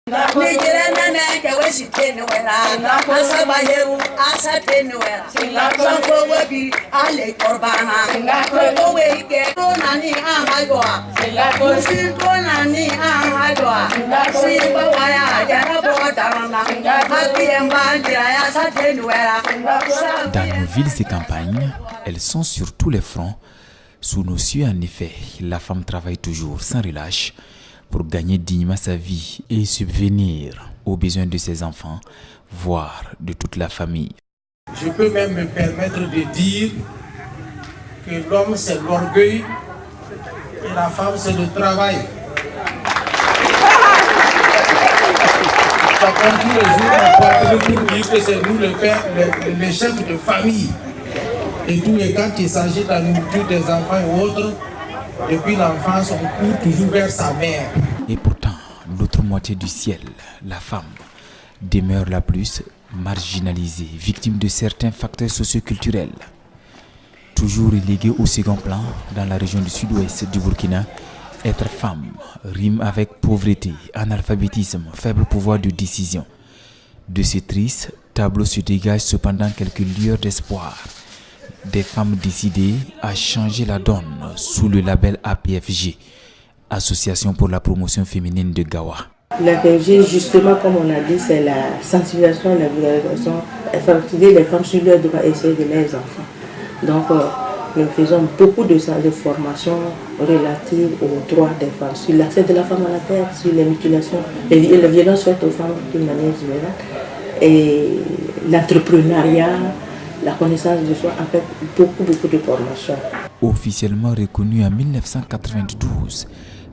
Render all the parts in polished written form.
Dans nos villes et campagnes, elles sont sur tous les fronts. Sous nos cieux, en effet, la femme travaille toujours sans relâche pour gagner dignement sa vie et subvenir aux besoins de ses enfants, voire de toute la famille. Je peux même me permettre de dire que l'homme c'est l'orgueil et la femme c'est le travail. Ça prend tous les jours on parle pour dire que c'est nous les chefs de famille. Et tout, et quand il s'agit de la nourriture des enfants et autres, depuis l'enfance, on court toujours vers sa mère. Et pourtant, l'autre moitié du ciel, la femme, demeure la plus marginalisée, victime de certains facteurs socioculturels. Toujours reléguée au second plan dans la région du sud-ouest du Burkina, être femme rime avec pauvreté, analphabétisme, faible pouvoir de décision. De ce triste tableau se dégagent cependant quelques lueurs d'espoir. Des femmes décidées à changer la donne sous le label APFG, Association pour la promotion féminine de Gawa. L'APFG, justement, comme on a dit, c'est la sensibilisation, la vulgarisation, favoriser les femmes sur leurs droits et ceux de leurs enfants. Donc, nous faisons beaucoup de formations relatives aux droits des femmes, sur l'accès de la femme à la terre, sur les mutilations et les violences faites aux femmes d'une manière générale, et l'entrepreneuriat, la connaissance de soi, en fait, beaucoup de formations. Officiellement reconnue en 1992,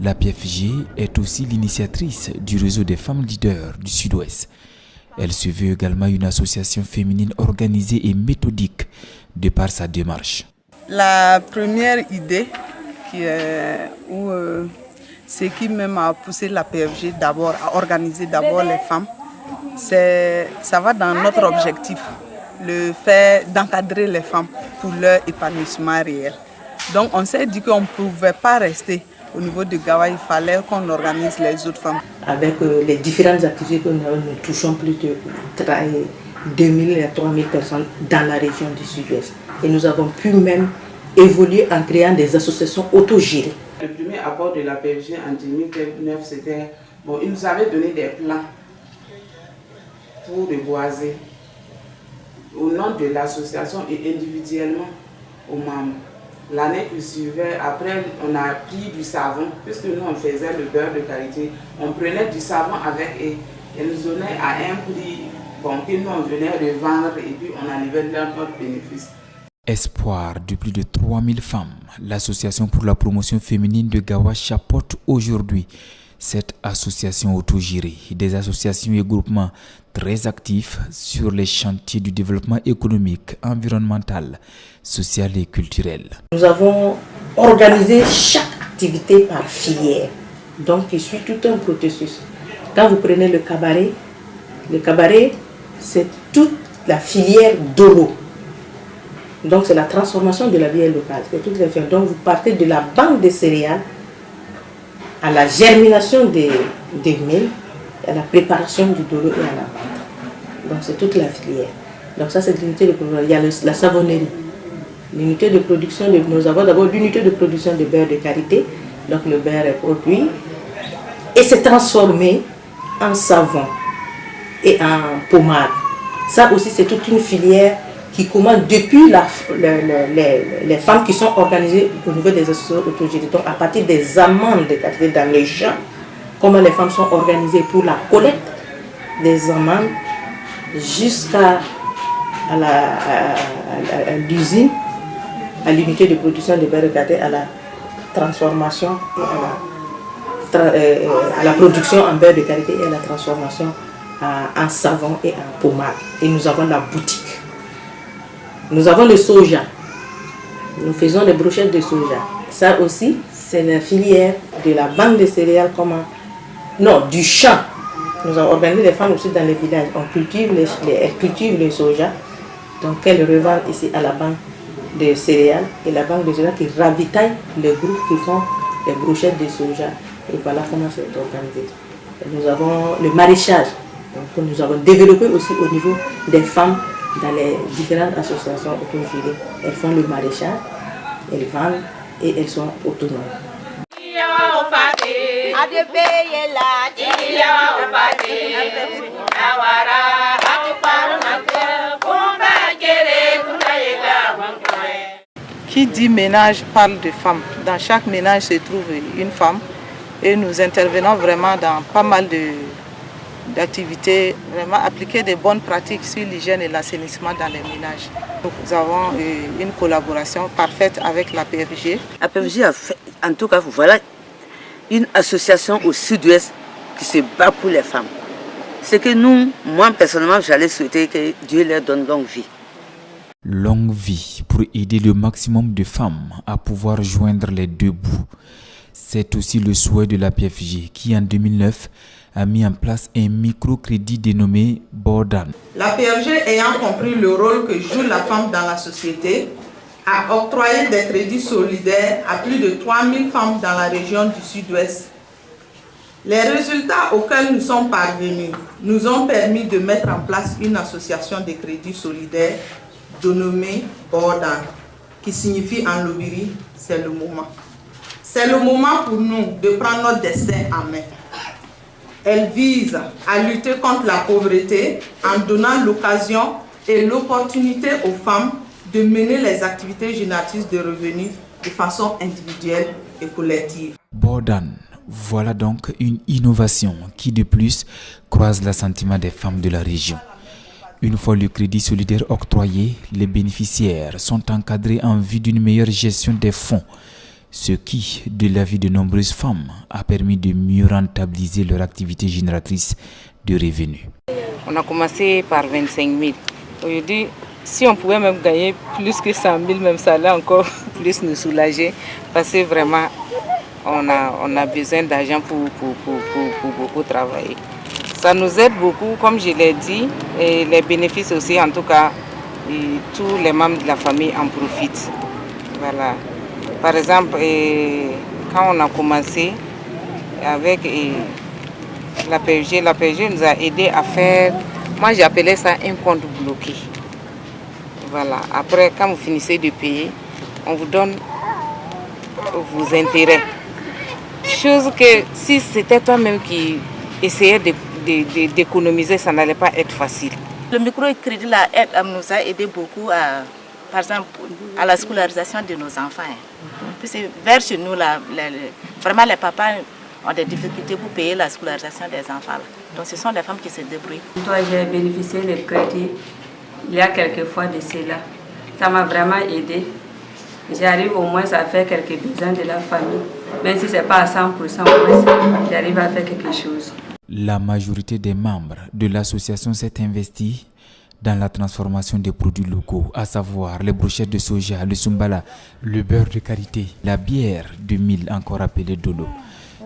la PFG est aussi l'initiatrice du réseau des femmes leaders du Sud-Ouest. Elle se veut également une association féminine organisée et méthodique de par sa démarche. La première idée, ce qui même a poussé la PFG d'abord à organiser d'abord les femmes, ça va dans notre objectif. Le fait d'encadrer les femmes pour leur épanouissement réel. Donc on s'est dit qu'on ne pouvait pas rester au niveau de Gawa, il fallait qu'on organise les autres femmes. Avec les différentes activités que nous touchons plus de 2000 à 3000 personnes dans la région du Sud-Ouest. Et nous avons pu même évoluer en créant des associations autogérées. Le premier apport de la PFG en 2009, c'était, ils nous avaient donné des plans pour reboiser au nom de l'association et individuellement aux membres. L'année qui suivait, après, on a pris du savon, puisque nous on faisait le beurre de karité. On prenait du savon avec et nous donnait à un prix que nous on venait revendre et puis on enlevait notre bénéfice. Espoir de plus de 3000 femmes, l'Association pour la promotion féminine de Gawa chapeaute aujourd'hui cette association autogérée, des associations et groupements très actifs sur les chantiers du développement économique, environnemental, social et culturel. Nous avons organisé chaque activité par filière, donc il suit tout un processus. Quand vous prenez le cabaret c'est toute la filière de l'eau. Donc c'est la transformation de la bière locale. C'est toute la filière. Donc vous partez de la banque de céréales à la germination des milles, à la préparation du dolo et à la vente. Donc c'est toute la filière. Donc ça c'est l'unité de production. Il y a la savonnerie. L'unité de production, nous avons d'abord l'unité de production de beurre de karité. Donc le beurre est produit et c'est transformé en savon et en pommade. Ça aussi c'est toute une filière qui commande depuis les femmes qui sont organisées au niveau des associations autogérées. Donc à partir des amendes de karité dans les champs, comment les femmes sont organisées pour la collecte des amendes jusqu'à l'usine, à l'unité de production de beurre de karité, à la transformation et à la production en beurre de karité et à la transformation en savon et en pommade. Et nous avons la boutique. Nous avons le soja. Nous faisons les brochettes de soja. Ça aussi, c'est la filière de la banque de céréales, du champ. Nous avons organisé les femmes aussi dans les villages. Elles cultivent le soja. Donc elles revendent ici à la banque de céréales. Et la banque de céréales qui ravitaille les groupes qui font les brochettes de soja. Et voilà comment c'est organisé. Nous avons le maraîchage. Donc, nous avons développé aussi au niveau des femmes dans les différentes associations autogérées. Elles font le maraîchage, elles vendent et elles sont autonomes. Qui dit ménage parle de femmes. Dans chaque ménage se trouve une femme et nous intervenons vraiment dans pas mal d'activités, vraiment appliquer des bonnes pratiques sur l'hygiène et l'assainissement dans les ménages. Donc, nous avons une collaboration parfaite avec la PFG. La PFG a fait, en tout cas, voilà une association au sud-ouest qui se bat pour les femmes. C'est que nous, moi personnellement, j'allais souhaiter que Dieu leur donne longue vie. Longue vie pour aider le maximum de femmes à pouvoir joindre les deux bouts. C'est aussi le souhait de la PFG qui, en 2009, a mis en place un microcrédit dénommé Bordan. La PFG ayant compris le rôle que joue la femme dans la société, a octroyé des crédits solidaires à plus de 3000 femmes dans la région du sud-ouest. Les résultats auxquels nous sommes parvenus nous ont permis de mettre en place une association de crédits solidaires dénommée Bordan, qui signifie en lobiri, c'est le moment. C'est le moment pour nous de prendre notre destin en main. Elle vise à lutter contre la pauvreté en donnant l'occasion et l'opportunité aux femmes de mener les activités génératrices de revenus de façon individuelle et collective. Bordan, voilà donc une innovation qui de plus croise l'assentiment des femmes de la région. Une fois le crédit solidaire octroyé, les bénéficiaires sont encadrés en vue d'une meilleure gestion des fonds, ce qui, de l'avis de nombreuses femmes, a permis de mieux rentabiliser leur activité génératrice de revenus. On a commencé par 25 000. Aujourd'hui, si on pouvait même gagner plus que 100 000, même ça allait encore plus nous soulager, parce que vraiment, on a besoin d'argent pour beaucoup travailler. Ça nous aide beaucoup, comme je l'ai dit, et les bénéfices aussi, en tout cas, tous les membres de la famille en profitent. Voilà. Par exemple, quand on a commencé avec la PFG nous a aidé à faire, moi j'appelais ça un compte bloqué. Voilà. Après, quand vous finissez de payer, on vous donne vos intérêts. Chose que si c'était toi-même qui essayais d'économiser, ça n'allait pas être facile. Le microcrédit nous a aidé beaucoup par exemple, à la scolarisation de nos enfants. Puisque vers chez nous, vraiment les papas ont des difficultés pour payer la scolarisation des enfants. Donc ce sont les femmes qui se débrouillent. Toi, j'ai bénéficié du crédit il y a quelques fois de cela. Ça m'a vraiment aidé. J'arrive au moins à faire quelques besoins de la famille. Même si ce n'est pas à 100%, au moins, j'arrive à faire quelque chose. La majorité des membres de l'association s'est investie dans la transformation des produits locaux, à savoir les brochettes de soja, le sumbala, le beurre de karité, la bière de mil, encore appelée dolo,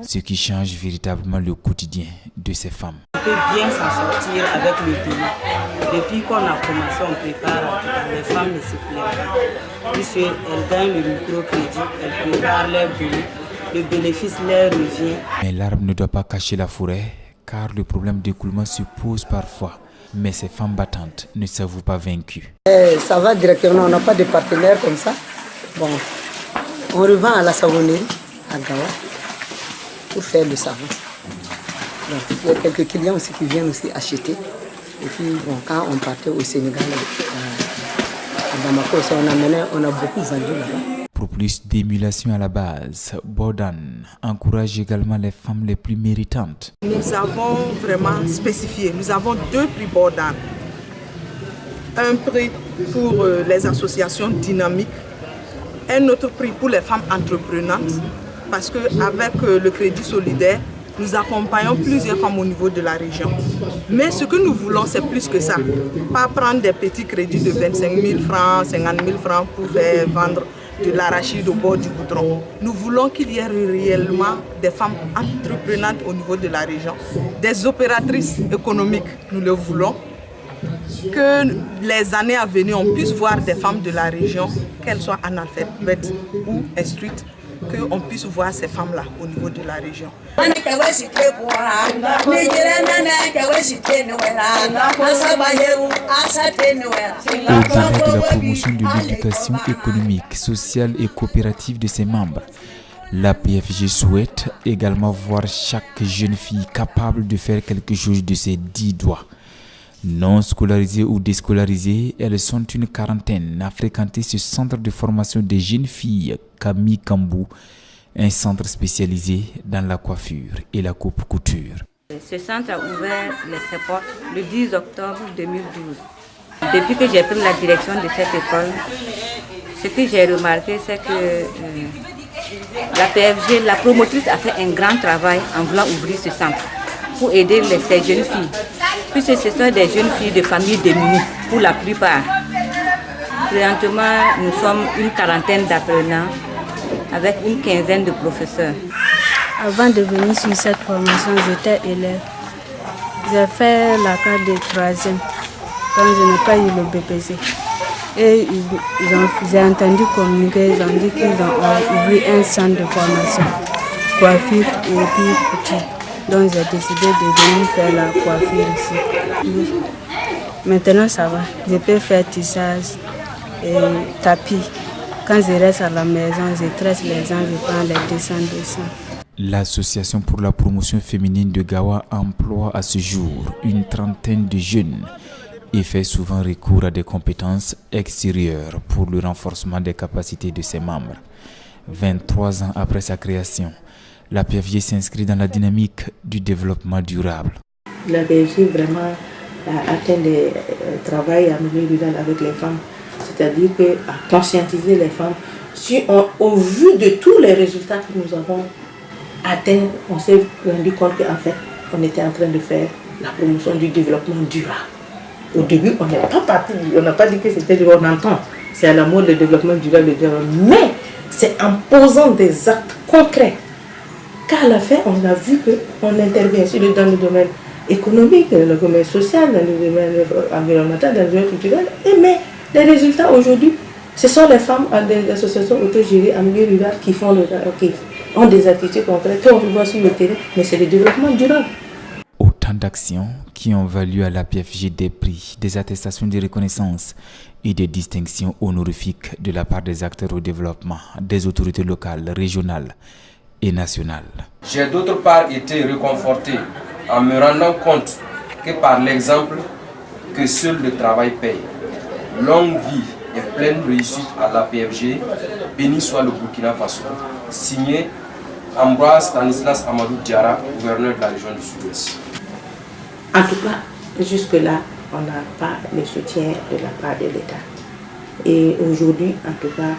ce qui change véritablement le quotidien de ces femmes. On peut bien s'en sortir avec le pays. Depuis qu'on a commencé, on prépare, les femmes ne se plaignent pas. Puisqu'elles gagnent le microcrédit, elles préparent leur boulot, le bénéfice leur revient. Mais l'arbre ne doit pas cacher la forêt, car le problème d'écoulement se pose parfois. Mais ces femmes battantes ne s'avouent pas vaincues. Ça va directement, on n'a pas de partenaire comme ça. Bon, on revend à la savonnerie, à Gawa, pour faire le savon. Donc, il y a quelques clients aussi qui viennent aussi acheter. Et puis, bon, quand on partait au Sénégal, à Bamako, on a beaucoup vendu là-bas. Pour plus d'émulation à la base, Bordan encourage également les femmes les plus méritantes. Nous avons vraiment spécifié, nous avons 2 prix Bordan. Un prix pour les associations dynamiques, un autre prix pour les femmes entreprenantes, parce qu'avec le crédit solidaire, nous accompagnons plusieurs femmes au niveau de la région. Mais ce que nous voulons, c'est plus que ça. Pas prendre des petits crédits de 25 000 francs, 50 000 francs pour faire vendre de l'arachide au bord du goudron. Nous voulons qu'il y ait réellement des femmes entreprenantes au niveau de la région, des opératrices économiques, nous le voulons. Que les années à venir, on puisse voir des femmes de la région, qu'elles soient analphabètes ou instruites, qu'on puisse voir ces femmes-là au niveau de la région. Au-delà de la promotion de l'éducation économique, sociale et coopérative de ses membres, la PFG souhaite également voir chaque jeune fille capable de faire quelque chose de ses 10 doigts. Non scolarisées ou déscolarisées, elles sont une quarantaine à fréquenter ce centre de formation des jeunes filles Camille Cambou, un centre spécialisé dans la coiffure et la coupe-couture. Ce centre a ouvert ses portes le 10 octobre 2012. Depuis que j'ai pris la direction de cette école, ce que j'ai remarqué, c'est que la PFG, la promotrice, a fait un grand travail en voulant ouvrir ce centre pour aider ces jeunes filles. Puisque ce sont des jeunes filles de familles démunies, pour la plupart. Présentement, nous sommes une quarantaine d'apprenants avec une quinzaine de professeurs. Avant de venir sur cette formation, j'étais élève. J'ai fait la classe de 3e, quand je n'ai pas eu le BPC. Et j'ai entendu communiquer, ils ont dit qu'ils ont ouvert un centre de formation, coiffure et puis couture. Donc j'ai décidé de venir faire la coiffure ici. Maintenant ça va, je peux faire tissage et tapis. Quand je reste à la maison, je tresse les gens, je prends les dessins. L'Association pour la promotion féminine de Gawa emploie à ce jour une trentaine de jeunes et fait souvent recours à des compétences extérieures pour le renforcement des capacités de ses membres. 23 ans après sa création, la PFG s'inscrit dans la dynamique du développement durable. La PFG vraiment a atteint des travail à milieu rural avec les femmes, c'est-à-dire à conscientiser les femmes. Au vu de tous les résultats que nous avons atteints, on s'est rendu compte qu'en fait, on était en train de faire la promotion du développement durable. Au début, on n'est pas parti, on n'a pas dit que c'était du on entend. C'est à la mode le développement durable, mais c'est en posant des actes concrets qu'à la fin, on a vu qu'on intervient dans le domaine économique, dans le domaine social, dans le domaine environnemental, dans le domaine culturel. Mais les résultats aujourd'hui, ce sont les femmes des associations autogérées en milieu rural qui font ont des activités concrètes qu'on voit sur le terrain, mais c'est le développement durable. Autant d'actions qui ont valu à la PFG des prix, des attestations de reconnaissance et des distinctions honorifiques de la part des acteurs au développement, des autorités locales, régionales et nationales. J'ai d'autre part été réconforté en me rendant compte que par l'exemple que seul le travail paye. Longue vie et pleine réussite à la PFG, béni soit le Burkina Faso. Signé Ambroise Stanislas Amadou Diarra, gouverneur de la région du Sud-Ouest. En tout cas, jusque-là, on n'a pas le soutien de la part de l'État. Et aujourd'hui, en tout cas,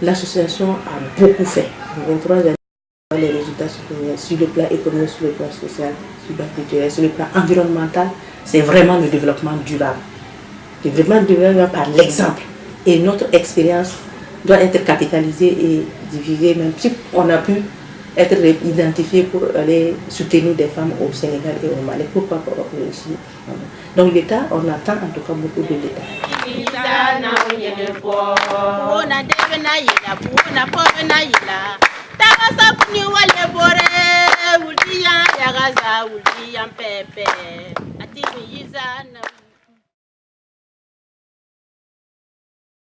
l'association a beaucoup fait. En 23 années, les résultats sur le plan économique, sur le plan social, sur le plan culturel, sur le plan environnemental, c'est vraiment le développement durable. Le développement durable par l'exemple. Et notre expérience doit être capitalisée et divisée, même si on a pu être identifié pour aller soutenir des femmes au Sénégal et au Mali. Pourquoi pas ici? Donc l'État, on attend en tout cas beaucoup de l'État.